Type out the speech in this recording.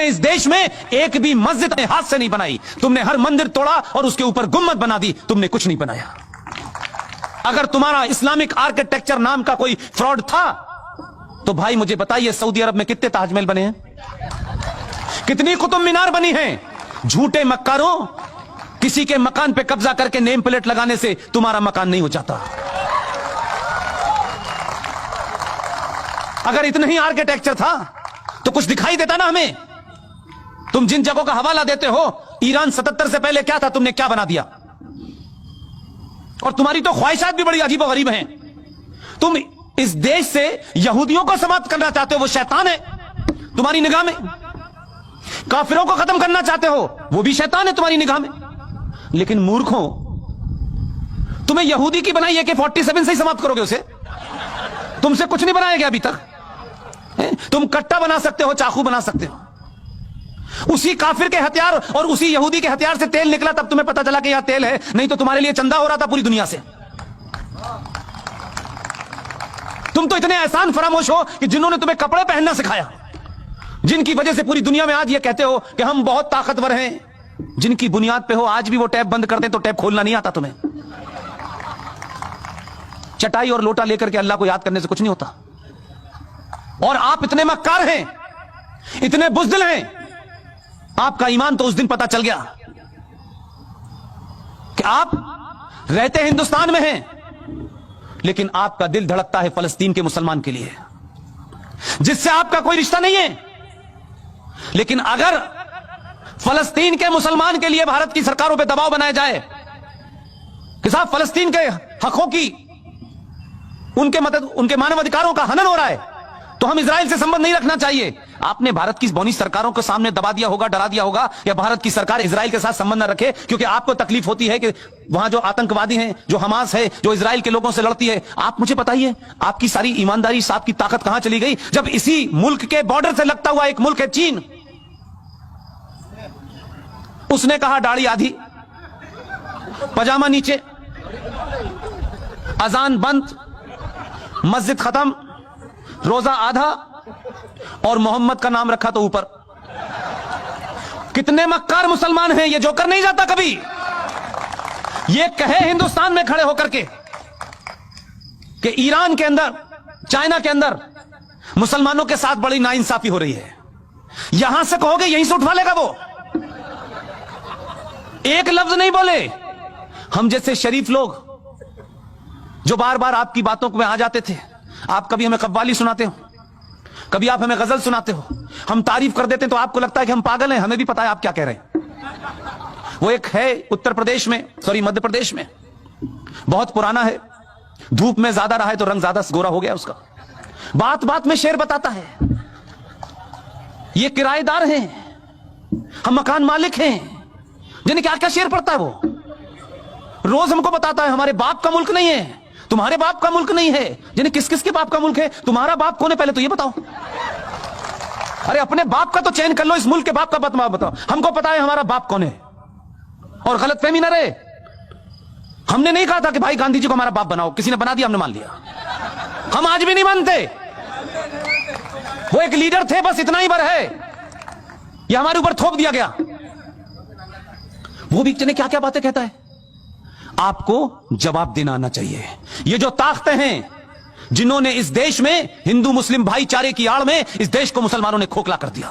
इस देश में एक भी मस्जिद अपने हाथ से नहीं बनाई। तुमने हर मंदिर तोड़ा और उसके ऊपर गुम्मद बना दी, तुमने कुछ नहीं बनाया। अगर तुम्हारा इस्लामिक आर्किटेक्चर नाम का कोई फ्रॉड था तो भाई मुझे बताइए, सऊदी अरब में कितने ताजमहल बने हैं, कितनी कुतुब मीनार बनी हैं? झूठे मक्कारों, किसी के मकान पे कब्जा करके नेम प्लेट लगाने से तुम्हारा मकान नहीं हो जाता। अगर इतना ही आर्किटेक्चर था तो कुछ दिखाई देता ना हमें। तुम जिन जगहों का हवाला देते हो, ईरान 77 से पहले क्या था, तुमने क्या बना दिया? और तुम्हारी तो ख्वाहिशात भी बड़ी अजीब और गरीब हैं। तुम इस देश से यहूदियों को समाप्त करना चाहते हो, वो शैतान है तुम्हारी निगाह में। काफिरों को खत्म करना चाहते हो, वो भी शैतान है तुम्हारी निगाह में। लेकिन मूर्खों, तुम्हें यहूदी की बनाई AK-47 से ही समाप्त करोगे उसे? तुमसे कुछ नहीं बनाया गया अभी तक। तुम कट्टा बना सकते हो, चाकू बना सकते हो। उसी काफिर के हथियार और उसी यहूदी के हथियार से तेल निकला, तब तुम्हें पता चला कि यहां तेल है, नहीं तो तुम्हारे लिए चंदा हो रहा था पूरी दुनिया से। तुम तो इतने एहसान फरामोश हो कि जिन्होंने तुम्हें कपड़े पहनना सिखाया, जिनकी वजह से पूरी दुनिया में आज ये कहते हो कि हम बहुत ताकतवर हैं, जिनकी बुनियाद पे हो आज भी वो टैप बंद कर दें तो टैप खोलना नहीं आता तुम्हें। चटाई और लोटा लेकर के अल्लाह को याद करने से कुछ नहीं होता। और आप इतने मक्कार हैं, इतने बुज़दिल हैं, आपका ईमान तो उस दिन पता चल गया कि आप रहते हिंदुस्तान में हैं, लेकिन आपका दिल धड़कता है फलस्तीन के मुसलमान के लिए, जिससे आपका कोई रिश्ता नहीं है। लेकिन अगर फलस्तीन के मुसलमान के लिए भारत की सरकारों पर दबाव बनाया जाए कि साहब फलस्तीन के हकों की, उनके मानव अधिकारों का हनन हो रहा है, तो हम इजराइल से संबंध नहीं रखना चाहिए, आपने भारत की बौनी सरकारों के सामने दबा दिया होगा, डरा दिया होगा, या भारत की सरकार इजराइल के साथ संबंध न रखे क्योंकि आपको तकलीफ होती है कि वहां जो आतंकवादी हैं, जो हमास है, जो इजराइल के लोगों से लड़ती है। आप मुझे बताइए, आपकी सारी ईमानदारी, आपकी ताकत कहां चली गई जब इसी मुल्क के बॉर्डर से लगता हुआ एक मुल्क है चीन, उसने कहा दाढ़ी आधी, पजामा नीचे, अजान बंद, मस्जिद खत्म, रोजा आधा, और मोहम्मद का नाम रखा तो ऊपर। कितने मक्कार मुसलमान हैं, ये जोकर नहीं जाता कभी। ये कहे हिंदुस्तान में खड़े होकर के कि ईरान के अंदर, चाइना के अंदर मुसलमानों के साथ बड़ी नाइंसाफी हो रही है, यहां से कहोगे यहीं से उठवा लेगा वो। एक लफ्ज नहीं बोले। हम जैसे शरीफ लोग जो बार बार आपकी बातों में आ जाते थे, आप कभी हमें कव्वाली सुनाते हो, कभी आप हमें गजल सुनाते हो, हम तारीफ कर देते हैं तो आपको लगता है कि हम पागल हैं। हमें भी पता है आप क्या कह रहे हैं। वो एक है उत्तर प्रदेश में, सॉरी मध्य प्रदेश में, बहुत पुराना है, धूप में ज्यादा रहा है तो रंग ज्यादा गोरा हो गया उसका, बात बात में शेर बताता है। ये किराएदार हैं, हम मकान मालिक हैं, जिन्हें क्या क्या शेर पड़ता है वो रोज हमको बताता है। हमारे बाप का मुल्क नहीं है, तुम्हारे बाप का मुल्क नहीं है। जिन्हें किस किस के बाप का मुल्क है? तुम्हारा बाप कौन है पहले तो ये बताओ। अरे अपने बाप का तो चयन कर लो, इस मुल्क के बाप का बताओ। हमको पता है हमारा बाप कौन है, और गलतफहमी ना रहे। हमने नहीं कहा था कि भाई गांधी जी को हमारा बाप बनाओ, किसी ने बना दिया, हमने मान लिया। हम आज भी नहीं मानते। वो एक लीडर थे, बस इतना ही बर है, ये हमारे ऊपर थोप दिया गया। वो भी क्या क्या बातें कहता है, आपको जवाब देना आना चाहिए। ये जो ताकतें हैं जिन्होंने इस देश में हिंदू मुस्लिम भाईचारे की आड़ में इस देश को मुसलमानों ने खोखला कर दिया,